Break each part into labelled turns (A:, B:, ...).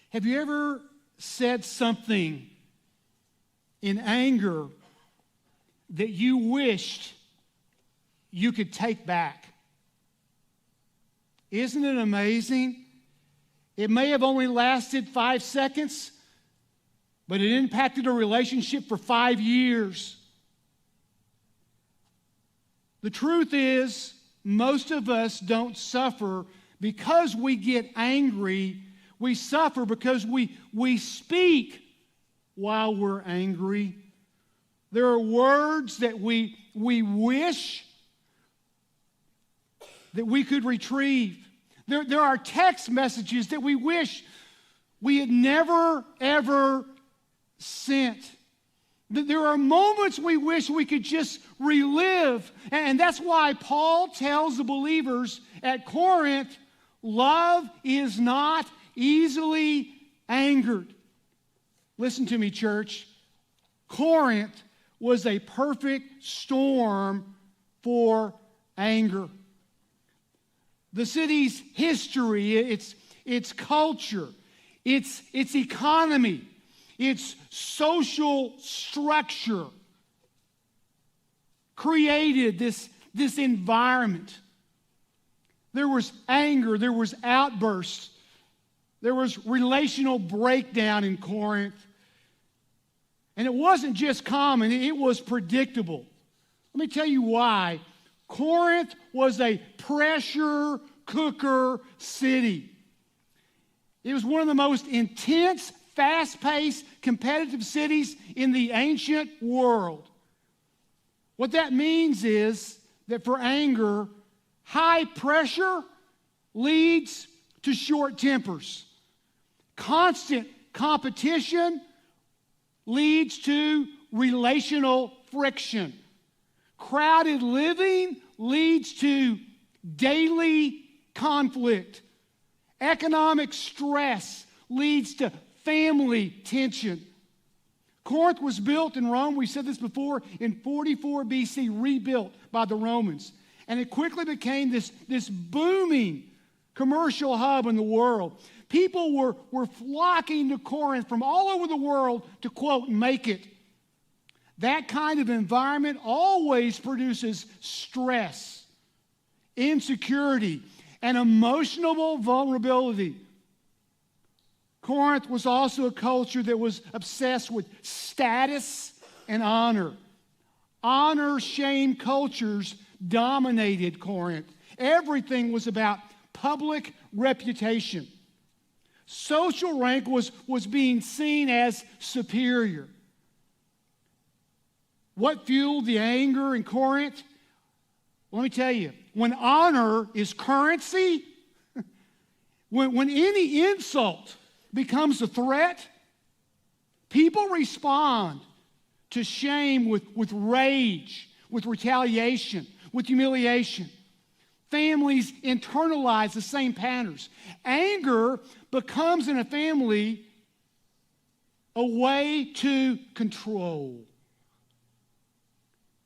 A: Have you ever said something in anger that you wished you could take back? Isn't it amazing? It may have only lasted 5 seconds, but it impacted a relationship for 5 years. The truth is, most of us don't suffer because we get angry. We suffer because we speak while we're angry. There are words that we wish that we could retrieve. There are text messages that we wish we had never, ever sent. There are moments we wish we could just relive. And that's why Paul tells the believers at Corinth, love is not easily angered. Listen to me, church. Corinth was a perfect storm for anger. The city's history, its culture, its economy, its social structure created this environment. There was anger, there was outbursts, there was relational breakdown in Corinth. And it wasn't just common, it was predictable. Let me tell you why. Corinth was a pressure cooker city. It was one of the most intense, fast-paced, competitive cities in the ancient world. What that means is that for anger, high pressure leads to short tempers. Constant competition leads to relational friction. Crowded living leads to daily conflict. Economic stress leads to family tension. Corinth was built in Rome, we said this before, in 44 BC, rebuilt by the Romans. And it quickly became this booming commercial hub in the world. People were flocking to Corinth from all over the world to, quote, make it. That kind of environment always produces stress, insecurity, and emotional vulnerability. Corinth was also a culture that was obsessed with status and honor. Honor-shame cultures dominated Corinth. Everything was about public reputation. Social rank was being seen as superior. What fueled the anger in Corinth? Let me tell you, when honor is currency, when any insult becomes a threat, people respond to shame with rage, with retaliation, with humiliation. Families internalize the same patterns. Anger becomes in a family a way to control.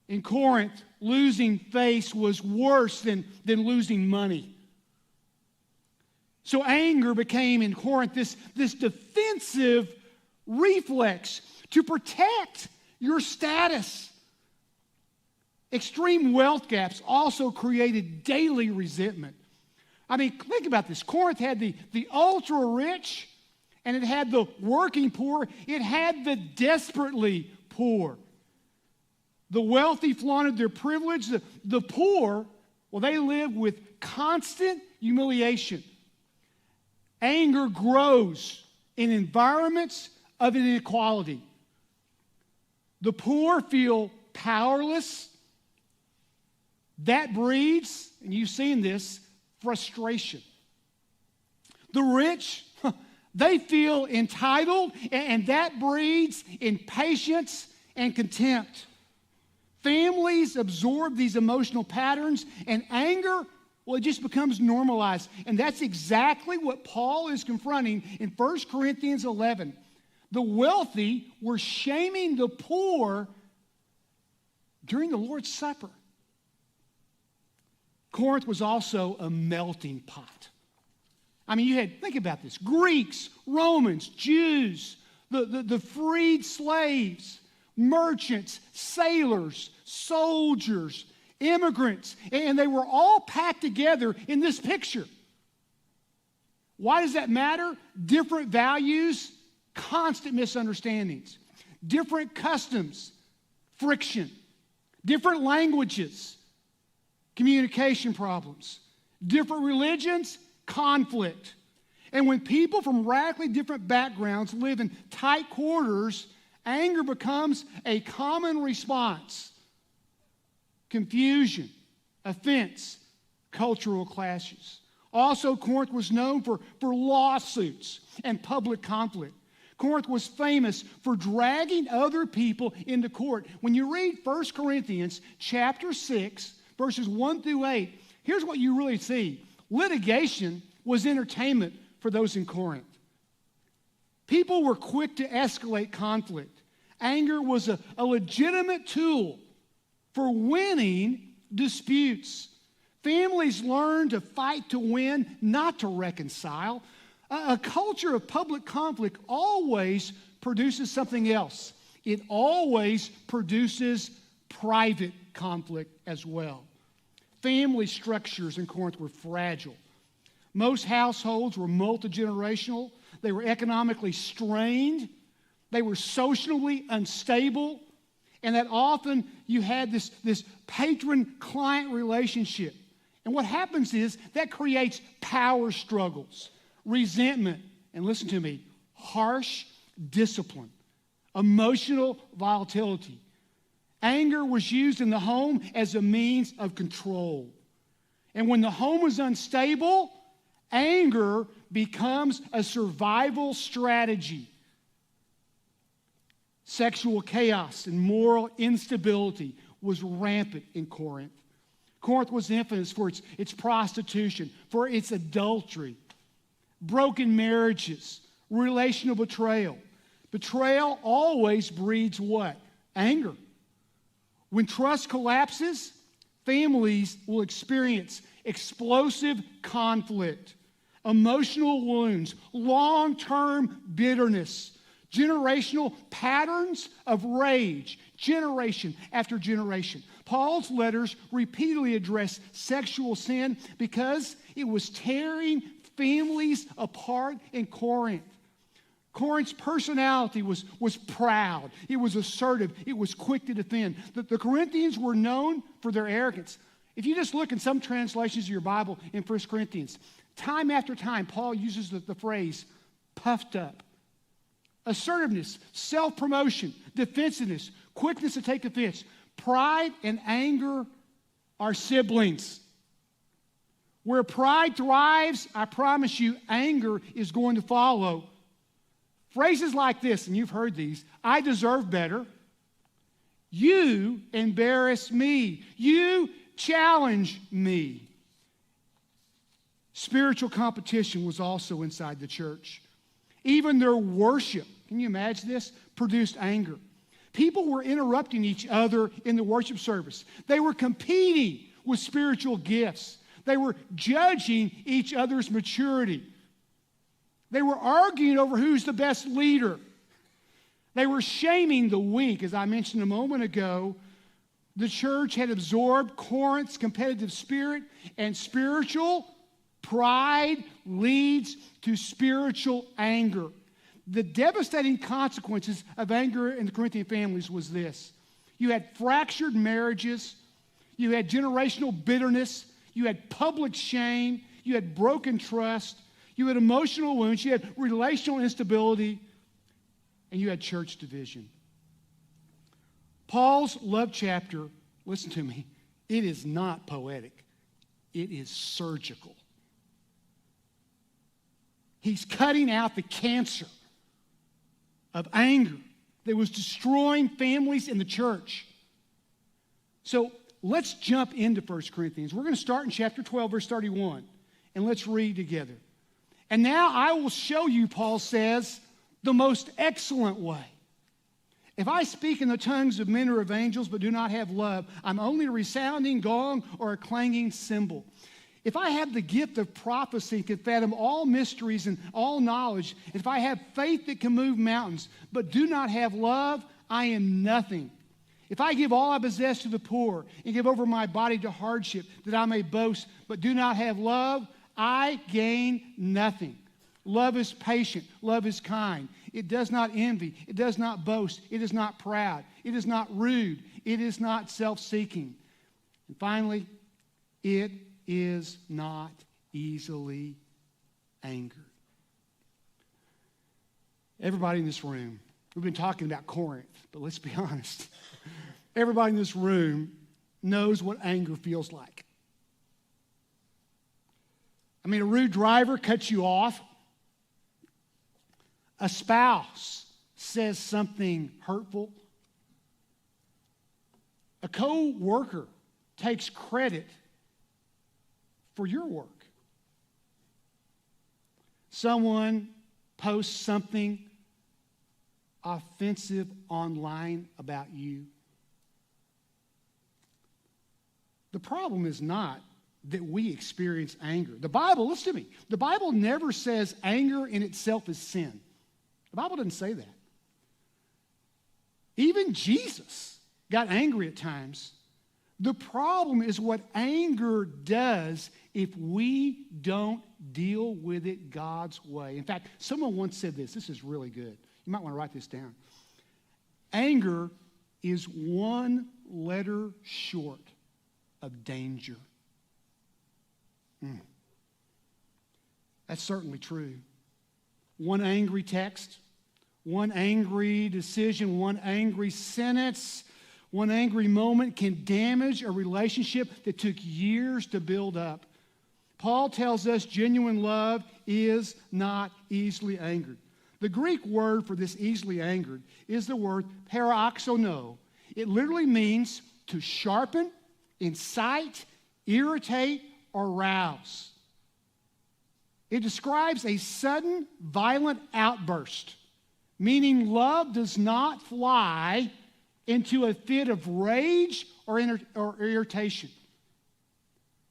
A: In Corinth, losing face was worse than losing money. So anger became in Corinth this defensive reflex to protect your status. Extreme wealth gaps also created daily resentment. I mean, think about this. Corinth had the ultra-rich, and it had the working poor. It had the desperately poor. The wealthy flaunted their privilege. The poor, well, they lived with constant humiliation. Anger grows in environments of inequality. The poor feel powerless. That breeds, and you've seen this, frustration. The rich, they feel entitled, and that breeds impatience and contempt. Families absorb these emotional patterns, and anger, well, it just becomes normalized. And that's exactly what Paul is confronting in 1 Corinthians 11. The wealthy were shaming the poor during the Lord's Supper. Corinth was also a melting pot. I mean, you had, think about this, Greeks, Romans, Jews, the freed slaves, merchants, sailors, soldiers, immigrants, and they were all packed together in this picture. Why does that matter? Different values, constant misunderstandings, different customs, friction, different languages, communication problems, different religions, conflict. And when people from radically different backgrounds live in tight quarters, anger becomes a common response. Confusion, offense, cultural clashes. Also, Corinth was known for lawsuits and public conflict. Corinth was famous for dragging other people into court. When you read 1 Corinthians chapter 6, verses 1 through 8, here's what you really see. Litigation was entertainment for those in Corinth. People were quick to escalate conflict. Anger was a legitimate tool for winning disputes. Families learned to fight to win, not to reconcile. A culture of public conflict always produces something else. It always produces private conflict as well. Family structures in Corinth were fragile. Most households were multi-generational. They were economically strained. They were socially unstable. And that often you had this patron-client relationship. And what happens is that creates power struggles, resentment, and listen to me, harsh discipline, emotional volatility. Anger was used in the home as a means of control. And when the home is unstable, anger becomes a survival strategy. Sexual chaos and moral instability was rampant in Corinth. Corinth was infamous for its prostitution, for its adultery, broken marriages, relational betrayal. Betrayal always breeds what? Anger. When trust collapses, families will experience explosive conflict, emotional wounds, long-term bitterness, generational patterns of rage, generation after generation. Paul's letters repeatedly address sexual sin because it was tearing families apart in Corinth. Corinth's personality was proud. It was assertive. It was quick to defend. The Corinthians were known for their arrogance. If you just look in some translations of your Bible in 1 Corinthians, time after time, Paul uses the phrase puffed up. Assertiveness, self-promotion, defensiveness, quickness to take offense. Pride and anger are siblings. Where pride thrives, I promise you, anger is going to follow. Phrases like this, and you've heard these, I deserve better. You embarrass me. You challenge me. Spiritual competition was also inside the church. Even their worship, can you imagine this, produced anger. People were interrupting each other in the worship service. They were competing with spiritual gifts. They were judging each other's maturity. They were arguing over who's the best leader. They were shaming the weak. As I mentioned a moment ago, the church had absorbed Corinth's competitive spirit, and spiritual pride leads to spiritual anger. The devastating consequences of anger in the Corinthian families was this. You had fractured marriages. You had generational bitterness. You had public shame. You had broken trust. You had emotional wounds. You had relational instability. And you had church division. Paul's love chapter, listen to me, it is not poetic. It is surgical. He's cutting out the cancer of anger that was destroying families in the church. So let's jump into 1 Corinthians. We're going to start in chapter 12, verse 31, and let's read together. And now I will show you, Paul says, the most excellent way. If I speak in the tongues of men or of angels but do not have love, I'm only a resounding gong or a clanging cymbal. If I have the gift of prophecy and can fathom all mysteries and all knowledge, if I have faith that can move mountains, but do not have love, I am nothing. If I give all I possess to the poor and give over my body to hardship that I may boast, but do not have love, I gain nothing. Love is patient. Love is kind. It does not envy. It does not boast. It is not proud. It is not rude. It is not self-seeking. And finally, it is not easily angered. Everybody in this room, we've been talking about Corinth, but let's be honest. Everybody in this room knows what anger feels like. I mean, a rude driver cuts you off. A spouse says something hurtful. A co-worker takes credit for your work. Someone posts something offensive online about you. The problem is not that we experience anger. The Bible, listen to me, the Bible never says anger in itself is sin. The Bible doesn't say that. Even Jesus got angry at times. The problem is what anger does if we don't deal with it God's way. In fact, someone once said this. This is really good. You might want to write this down. Anger is one letter short of danger. That's certainly true. One angry text, one angry decision, one angry sentence, one angry moment can damage a relationship that took years to build up. Paul tells us genuine love is not easily angered. The Greek word for this easily angered is the word paroxono. It literally means to sharpen, incite, irritate, or rouse. It describes a sudden, violent outburst, meaning love does not fly into a fit of rage or irritation.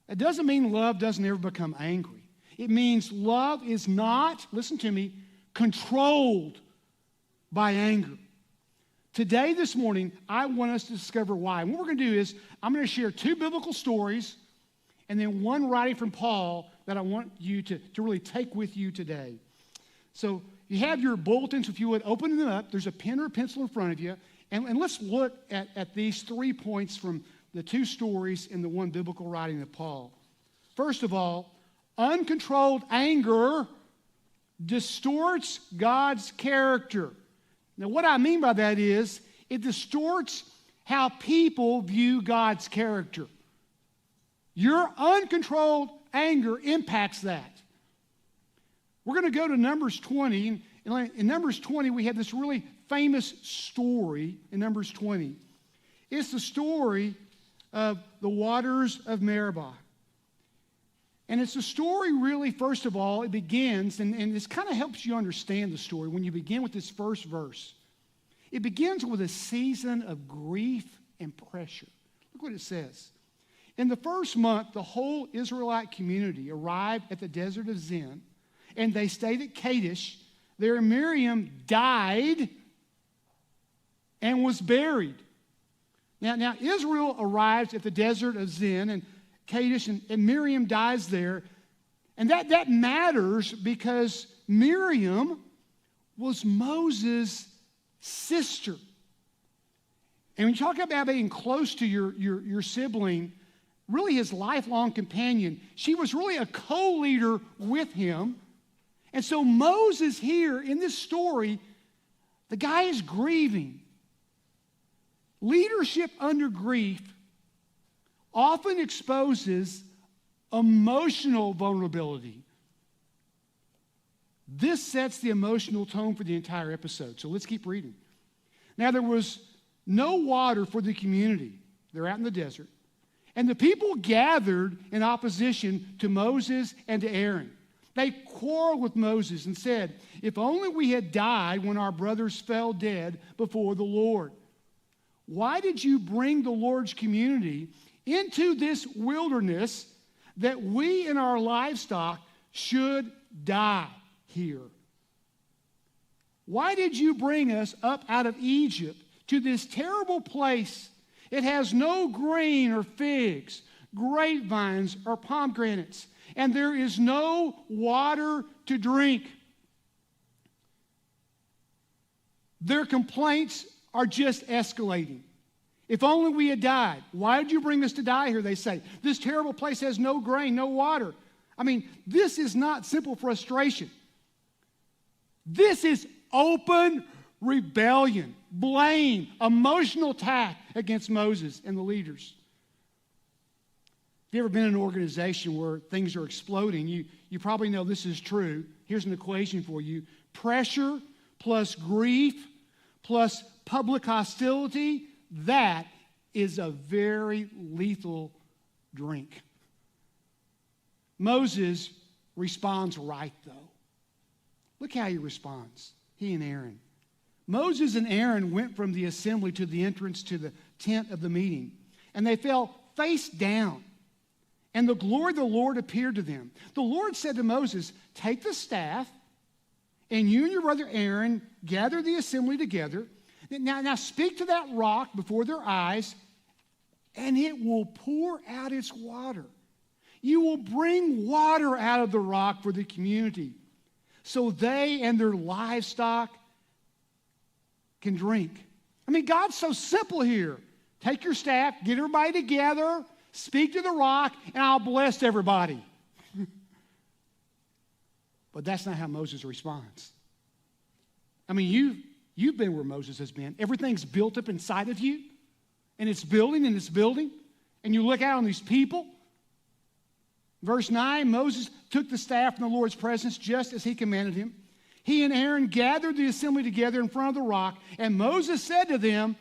A: It doesn't mean love doesn't ever become angry. It means love is not, listen to me, controlled by anger. Today, this morning, I want us to discover why. And what we're going to do is I'm going to share two biblical stories and then one writing from Paul that I want you to really take with you today. So you have your bulletins, if you would, open them up. There's a pen or a pencil in front of you. And let's look at these 3 points from the two stories in the one biblical writing of Paul. First of all, uncontrolled anger distorts God's character. Now, what I mean by that is it distorts how people view God's character. Your uncontrolled anger impacts that. We're going to go to Numbers 20. In Numbers 20, we have this really famous story in Numbers 20. It's the story of the waters of Meribah. And it's a story really, first of all, it begins, and this kind of helps you understand the story when you begin with this first verse. It begins with a season of grief and pressure. Look what it says. In the first month, the whole Israelite community arrived at the desert of Zin, and they stayed at Kadesh. There Miriam died and was buried. Now Israel arrives at the desert of Zin and Kadesh, and Miriam dies there. And that matters because Miriam was Moses' sister. And when you talk about being close to your sibling, really his lifelong companion, she was really a co-leader with him. And so Moses here in this story, the guy is grieving. Leadership under grief often exposes emotional vulnerability. This sets the emotional tone for the entire episode. So let's keep reading. Now there was no water for the community. They're out in the desert. And the people gathered in opposition to Moses and to Aaron. They quarreled with Moses and said, "If only we had died when our brothers fell dead before the Lord. Why did you bring the Lord's community into this wilderness that we and our livestock should die here. Why did you bring us up out of Egypt to this terrible place? It has no grain or figs, grapevines or pomegranates, and there is no water to drink. Their complaints are just escalating. If only we had died. Why did you bring us to die here, they say. This terrible place has no grain, no water. I mean, this is not simple frustration. This is open rebellion, blame, emotional attack against Moses and the leaders. If you've ever been in an organization where things are exploding, you probably know this is true. Here's an equation for you. Pressure plus grief plus public hostility, that is a very lethal drink. Moses responds right, though. Look how he responds, he and Aaron. Moses and Aaron went from the assembly to the entrance to the tent of the meeting, and they fell face down, and the glory of the Lord appeared to them. The Lord said to Moses, take the staff, and you and your brother Aaron gather the assembly together. Now speak to that rock before their eyes, and it will pour out its water. You will bring water out of the rock for the community, so they and their livestock can drink. I mean, God's so simple here. Take your staff, get everybody together, speak to the rock, and I'll bless everybody. But that's not how Moses responds. I mean, you've been where Moses has been. Everything's built up inside of you, and it's building and it's building, and you look out on these people. Verse 9, Moses took the staff from the Lord's presence just as he commanded him. He and Aaron gathered the assembly together in front of the rock, and Moses said to them,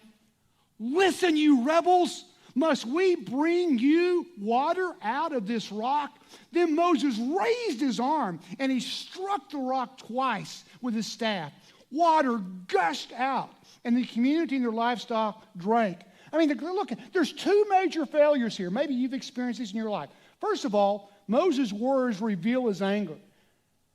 A: listen, you rebels, must we bring you water out of this rock? Then Moses raised his arm, and he struck the rock twice with his staff. Water gushed out, and the community and their livestock drank. I mean, look, there's two major failures here. Maybe you've experienced this in your life. First of all, Moses' words reveal his anger.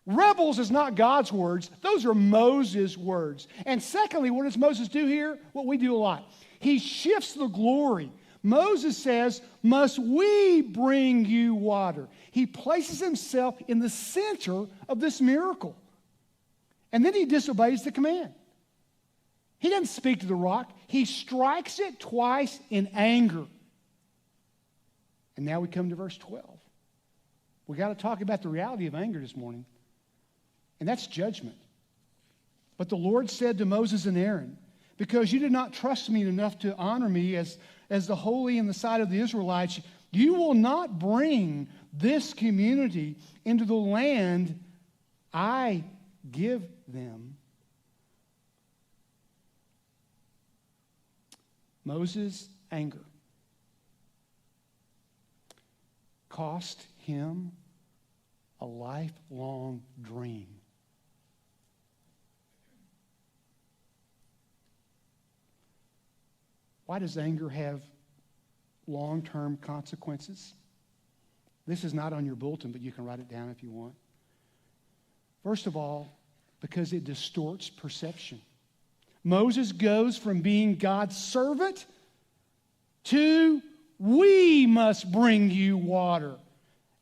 A: Rebels is not God's words. Those are Moses' words. And secondly, what does Moses do here? What we do a lot. He shifts the glory. Moses says, must we bring you water? He places himself in the center of this miracle. And then he disobeys the command. He doesn't speak to the rock. He strikes it twice in anger. And now we come to verse 12. We got to talk about the reality of anger this morning. And that's judgment. But the Lord said to Moses and Aaron, because you did not trust me enough to honor me as the holy in the sight of the Israelites, you will not bring this community into the land I give them. Moses' anger cost him a lifelong dream. Why does anger have long-term consequences? This is not on your bulletin, but you can write it down if you want. First of all, because it distorts perception. Moses goes from being God's servant to we must bring you water.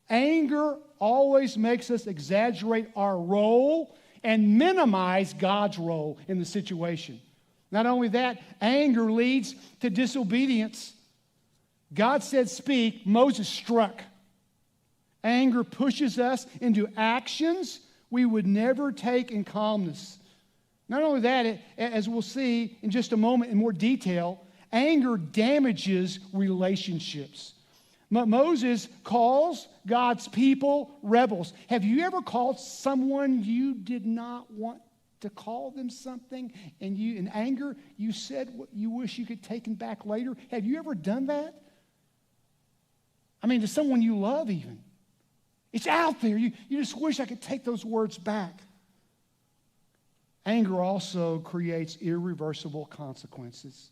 A: Anger always makes us exaggerate our role and minimize God's role in the situation. Not only that, anger leads to disobedience. God said speak, Moses struck. Anger pushes us into actions we would never take in calmness. Not only that, as we'll see in just a moment in more detail, anger damages relationships. Moses calls God's people rebels. Have you ever called someone you did not want to call them something, and you, in anger, you said what you wish you could take them back later? Have you ever done that? I mean, to someone you love even. It's out there. You just wish I could take those words back. Anger also creates irreversible consequences.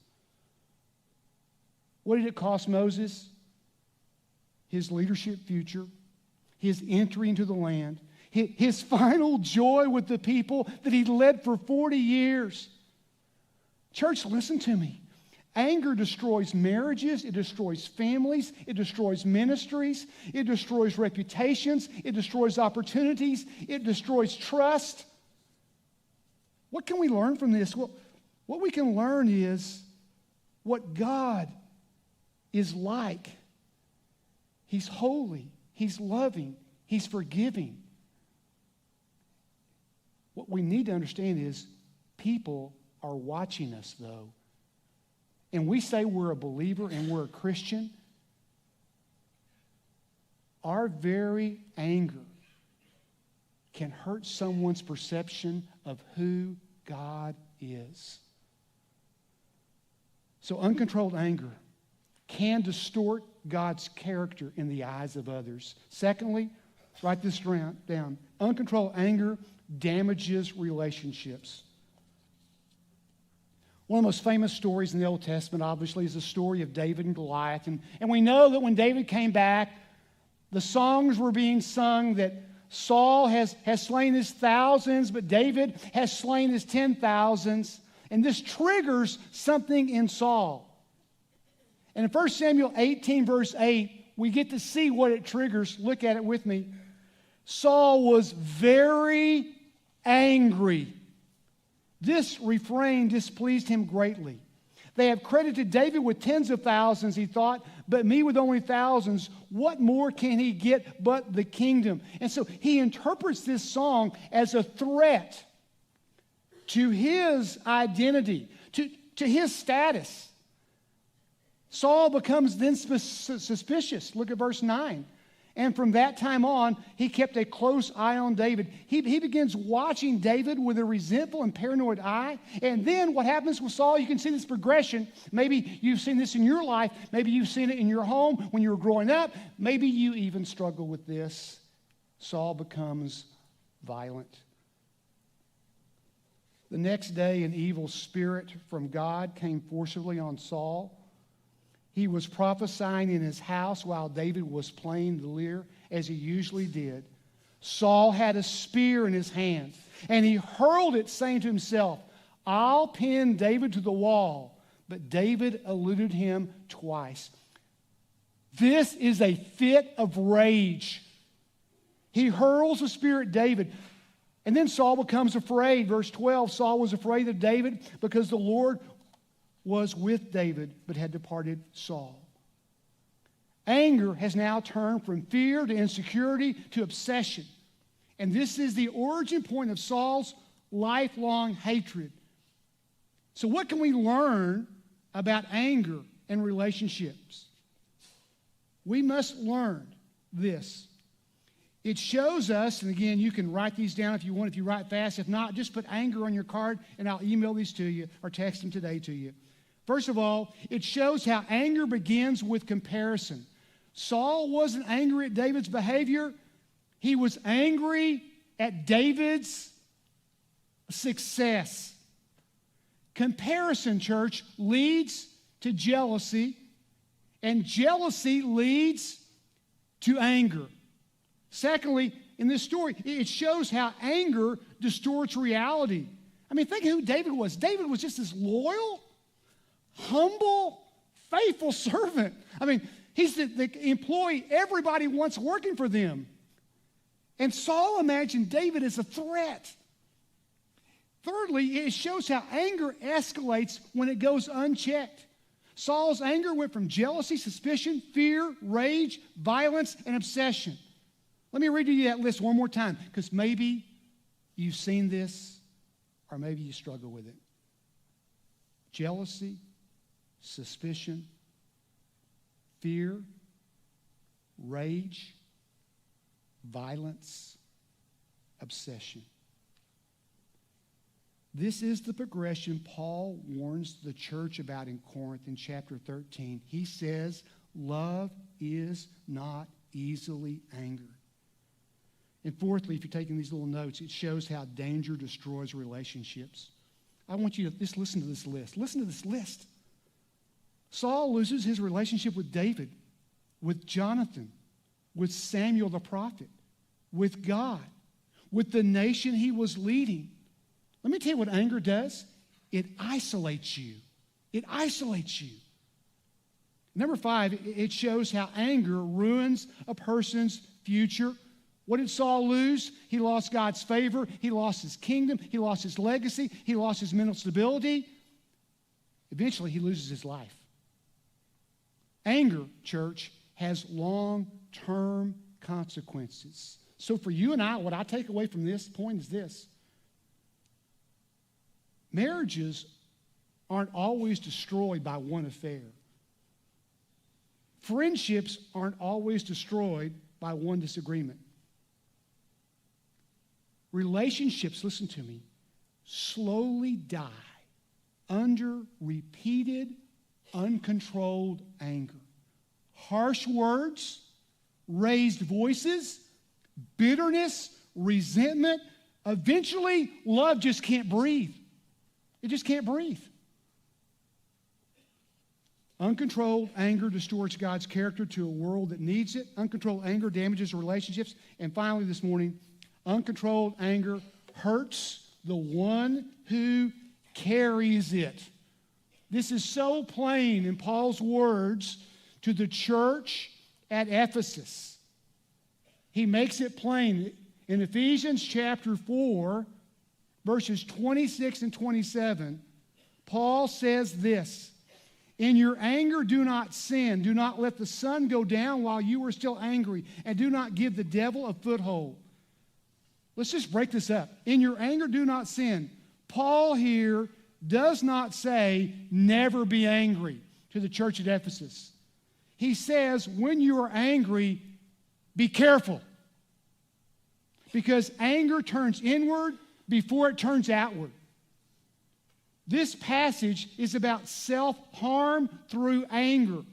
A: What did it cost Moses? His leadership future, his entry into the land, his final joy with the people that he led for 40 years. Church, listen to me. Anger destroys marriages, it destroys families, it destroys ministries, it destroys reputations, it destroys opportunities, it destroys trust. What can we learn from this? Well, what we can learn is what God is like. He's holy, He's loving, He's forgiving. What we need to understand is people are watching us, though. And we say we're a believer and we're a Christian. Our very anger can hurt someone's perception of who God is. So uncontrolled anger can distort God's character in the eyes of others. Secondly, write this down. Uncontrolled anger damages relationships. One of the most famous stories in the Old Testament, obviously, is the story of David and Goliath. And we know that when David came back, the songs were being sung that Saul has slain his thousands, but David has slain his 10,000s. And this triggers something in Saul. And in 1 Samuel 18, verse 8, we get to see what it triggers. Look at it with me. Saul was very angry. This refrain displeased him greatly. They have credited David with tens of thousands, he thought, but me with only thousands. What more can he get but the kingdom? And so he interprets this song as a threat to his identity, to his status. Saul becomes then suspicious. Look at verse 9. And from that time on, he kept a close eye on David. He begins watching David with a resentful and paranoid eye. And then what happens with Saul, you can see this progression. Maybe you've seen this in your life. Maybe you've seen it in your home when you were growing up. Maybe you even struggle with this. Saul becomes violent. The next day, an evil spirit from God came forcibly on Saul. He was prophesying in his house while David was playing the lyre, as he usually did. Saul had a spear in his hand, and he hurled it, saying to himself, I'll pin David to the wall. But David eluded him twice. This is a fit of rage. He hurls a spear at David. And then Saul becomes afraid. Verse 12, Saul was afraid of David because the Lord was with David, but had departed Saul. Anger has now turned from fear to insecurity to obsession. And this is the origin point of Saul's lifelong hatred. So what can we learn about anger and relationships? We must learn this. It shows us, and again, you can write these down if you want, if you write fast. If not, just put anger on your card, and I'll email these to you or text them today to you. First of all, it shows how anger begins with comparison. Saul wasn't angry at David's behavior. He was angry at David's success. Comparison, church, leads to jealousy, and jealousy leads to anger. Secondly, in this story, it shows how anger distorts reality. I mean, think of who David was. David was just this loyal, humble, faithful servant. I mean, he's the employee everybody wants working for them. And Saul imagined David as a threat. Thirdly, it shows how anger escalates when it goes unchecked. Saul's anger went from jealousy, suspicion, fear, rage, violence, and obsession. Let me read you that list one more time, because maybe you've seen this or maybe you struggle with it. Jealousy, suspicion, fear, rage, violence, obsession. This is the progression Paul warns the church about in Corinth in chapter 13. He says, love is not easily angered. And fourthly, if you're taking these little notes, it shows how danger destroys relationships. I want you to just listen to this list. Listen to this list. Saul loses his relationship with David, with Jonathan, with Samuel the prophet, with God, with the nation he was leading. Let me tell you what anger does. It isolates you. It isolates you. Number 5, it shows how anger ruins a person's future. What did Saul lose? He lost God's favor. He lost his kingdom. He lost his legacy. He lost his mental stability. Eventually, he loses his life. Anger, church, has long-term consequences. So for you and I, what I take away from this point is this. Marriages aren't always destroyed by one affair. Friendships aren't always destroyed by one disagreement. Relationships, listen to me, slowly die under repeated, uncontrolled anger. Harsh words, raised voices, bitterness, resentment. Eventually, love just can't breathe. It just can't breathe. Uncontrolled anger distorts God's character to a world that needs it. Uncontrolled anger damages relationships. And finally this morning, uncontrolled anger hurts the one who carries it. This is so plain in Paul's words to the church at Ephesus. He makes it plain. In Ephesians chapter 4, verses 26 and 27, Paul says this, "In your anger do not sin. Do not let the sun go down while you are still angry, and do not give the devil a foothold." Let's just break this up. In your anger do not sin. Paul here does not say never be angry to the church at Ephesus. He says when you are angry, be careful. Because anger turns inward before it turns outward. This passage is about self-harm through anger.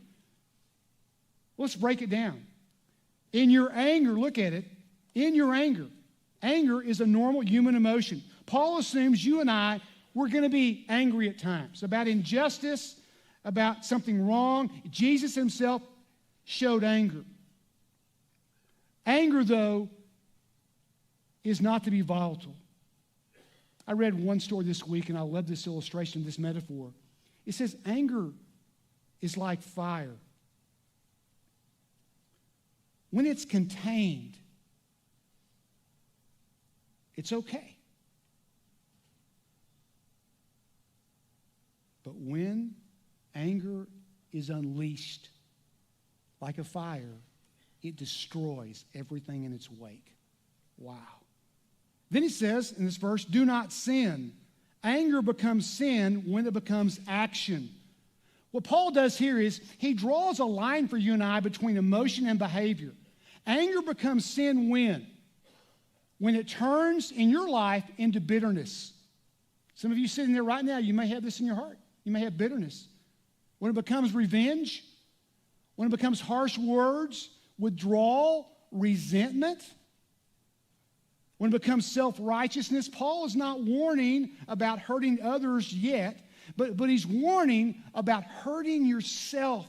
A: Let's break it down. In your anger, look at it. In your anger. Anger is a normal human emotion. Paul assumes you and I, we're going to be angry at times about injustice, about something wrong. Jesus himself showed anger. Anger, though, is not to be volatile. I read one story this week, and I love this illustration, this metaphor. It says anger is like fire. When it's contained, it's okay. But when anger is unleashed like a fire, it destroys everything in its wake. Wow. Then he says in this verse, do not sin. Anger becomes sin when it becomes action. What Paul does here is he draws a line for you and I between emotion and behavior. Anger becomes sin when? When it turns in your life into bitterness. Some of you sitting there right now, you may have this in your heart. You may have bitterness. When it becomes revenge, when it becomes harsh words, withdrawal, resentment, when it becomes self-righteousness. Paul is not warning about hurting others yet, but he's warning about hurting yourself,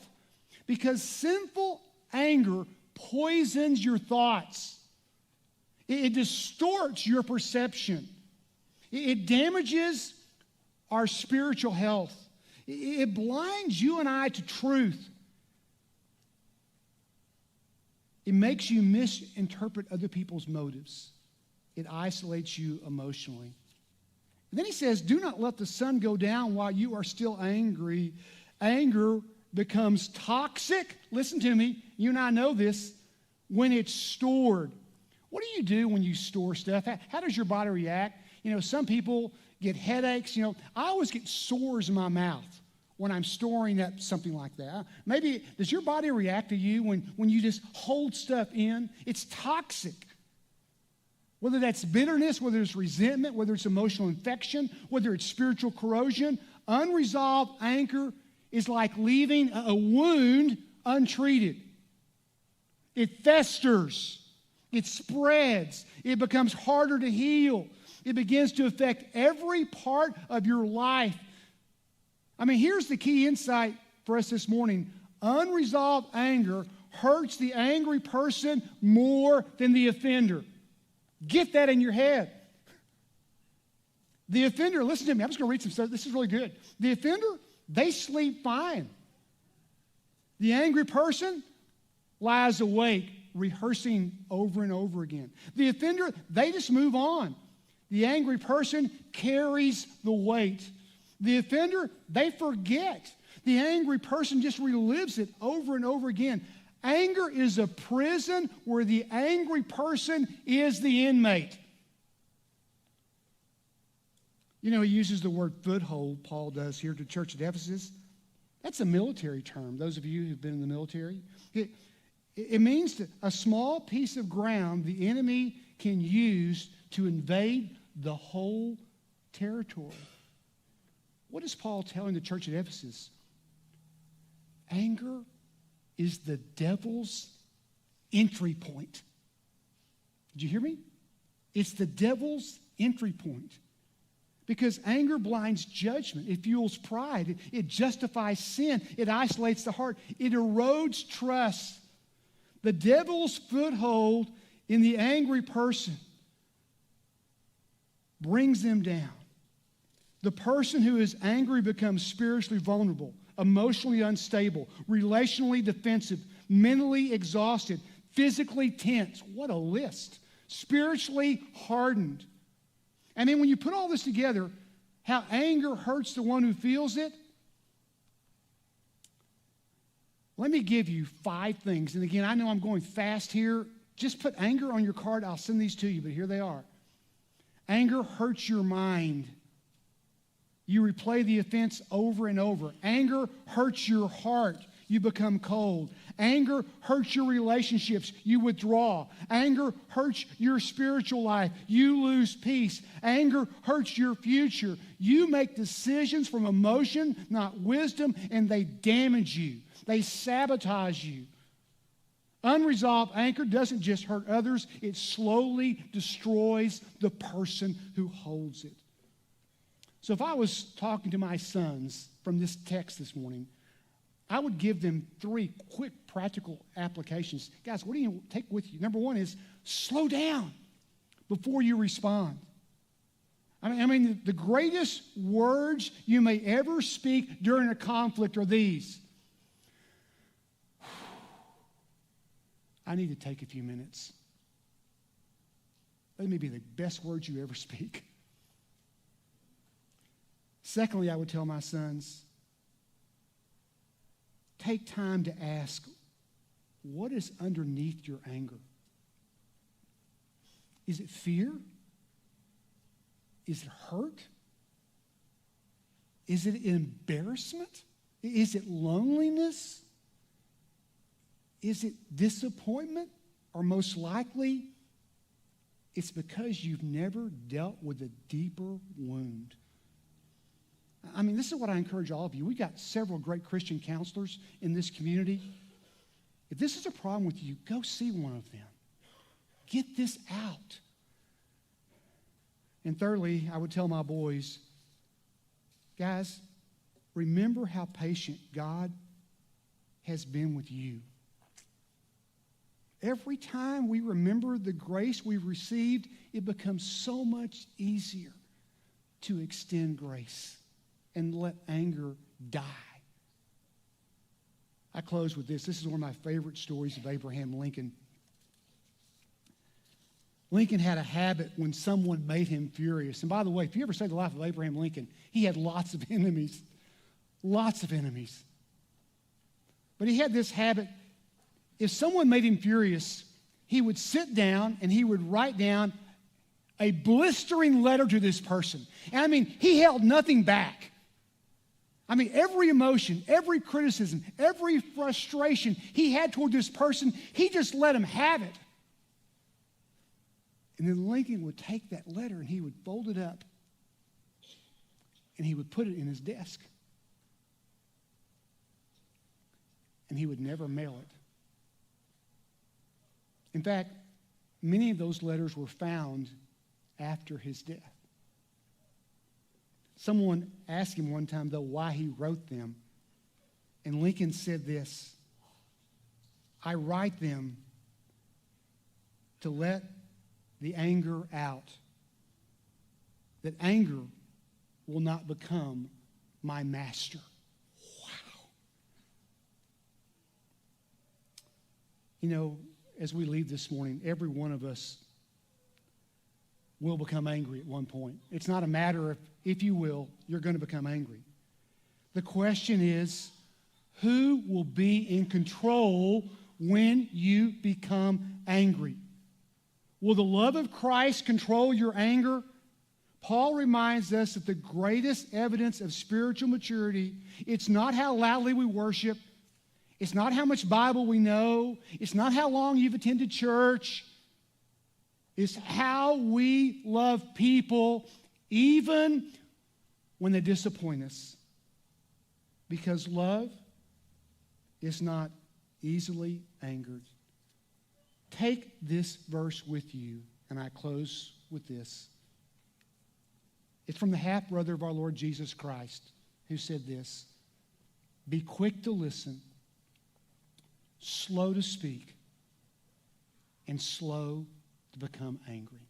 A: because sinful anger poisons your thoughts. It distorts your perception. It damages our spiritual health. It blinds you and I to truth. It makes you misinterpret other people's motives. It isolates you emotionally. And then he says, do not let the sun go down while you are still angry. Anger becomes toxic. Listen to me. You and I know this. When it's stored. What do you do when you store stuff? How does your body react? You know, some people get headaches. You know, I always get sores in my mouth when I'm storing up something like that. Maybe, does your body react to you when you just hold stuff in? It's toxic. Whether that's bitterness, whether it's resentment, whether it's emotional infection, whether it's spiritual corrosion, unresolved anger is like leaving a wound untreated. It festers. It spreads. It becomes harder to heal. It begins to affect every part of your life. I mean, here's the key insight for us this morning. Unresolved anger hurts the angry person more than the offender. Get that in your head. The offender, listen to me, I'm just going to read some stuff. This is really good. The offender, they sleep fine. The angry person lies awake, rehearsing over and over again. The offender, they just move on. The angry person carries the weight. The offender, they forget. The angry person just relives it over and over again. Anger is a prison where the angry person is the inmate. You know, he uses the word foothold, Paul does here to the church at Ephesus. That's a military term, those of you who've been in the military. It means a small piece of ground the enemy can use to invade the whole territory. What is Paul telling the church at Ephesus? Anger is the devil's entry point. Did you hear me? It's the devil's entry point. Because anger blinds judgment. It fuels pride. It justifies sin. It isolates the heart. It erodes trust. The devil's foothold in the angry person brings them down. The person who is angry becomes spiritually vulnerable, emotionally unstable, relationally defensive, mentally exhausted, physically tense. What a list. Spiritually hardened. And then when you put all this together, how anger hurts the one who feels it, let me give you 5 things. And again, I know I'm going fast here. Just put anger on your card. I'll send these to you, but here they are. Anger hurts your mind. You replay the offense over and over. Anger hurts your heart. You become cold. Anger hurts your relationships. You withdraw. Anger hurts your spiritual life. You lose peace. Anger hurts your future. You make decisions from emotion, not wisdom, and they damage you. They sabotage you. Unresolved anger doesn't just hurt others, it slowly destroys the person who holds it. So if I was talking to my sons from this text this morning, I would give them 3 quick practical applications. Guys, what do you take with you? Number 1 is slow down before you respond. I mean, the greatest words you may ever speak during a conflict are these. I need to take a few minutes. They may be the best words you ever speak. Secondly, I would tell my sons, take time to ask, what is underneath your anger? Is it fear? Is it hurt? Is it embarrassment? Is it loneliness? Is it disappointment? Or most likely, it's because you've never dealt with a deeper wound. I mean, this is what I encourage all of you. We've got several great Christian counselors in this community. If this is a problem with you, go see one of them. Get this out. And thirdly, I would tell my boys, guys, remember how patient God has been with you. Every time we remember the grace we've received, it becomes so much easier to extend grace and let anger die. I close with this. This is one of my favorite stories of Abraham Lincoln. Lincoln had a habit when someone made him furious. And by the way, if you ever study the life of Abraham Lincoln, he had lots of enemies. Lots of enemies. But he had this habit. If someone made him furious, he would sit down and he would write down a blistering letter to this person. And I mean, he held nothing back. I mean, every emotion, every criticism, every frustration he had toward this person, he just let him have it. And then Lincoln would take that letter and he would fold it up and he would put it in his desk. And he would never mail it. In fact, many of those letters were found after his death. Someone asked him one time, though, why he wrote them. And Lincoln said this, I write them to let the anger out, that anger will not become my master. Wow. You know, as we leave this morning, every one of us will become angry at one point. It's not a matter of if you will, you're going to become angry. The question is, who will be in control when you become angry? Will the love of Christ control your anger? Paul reminds us that the greatest evidence of spiritual maturity, it's not how loudly we worship, it's not how much Bible we know, it's not how long you've attended church, it's how we love people even when they disappoint us. Because love is not easily angered. Take this verse with you, and I close with this. It's from the half-brother of our Lord Jesus Christ, who said this: be quick to listen, slow to speak, and slow to become angry.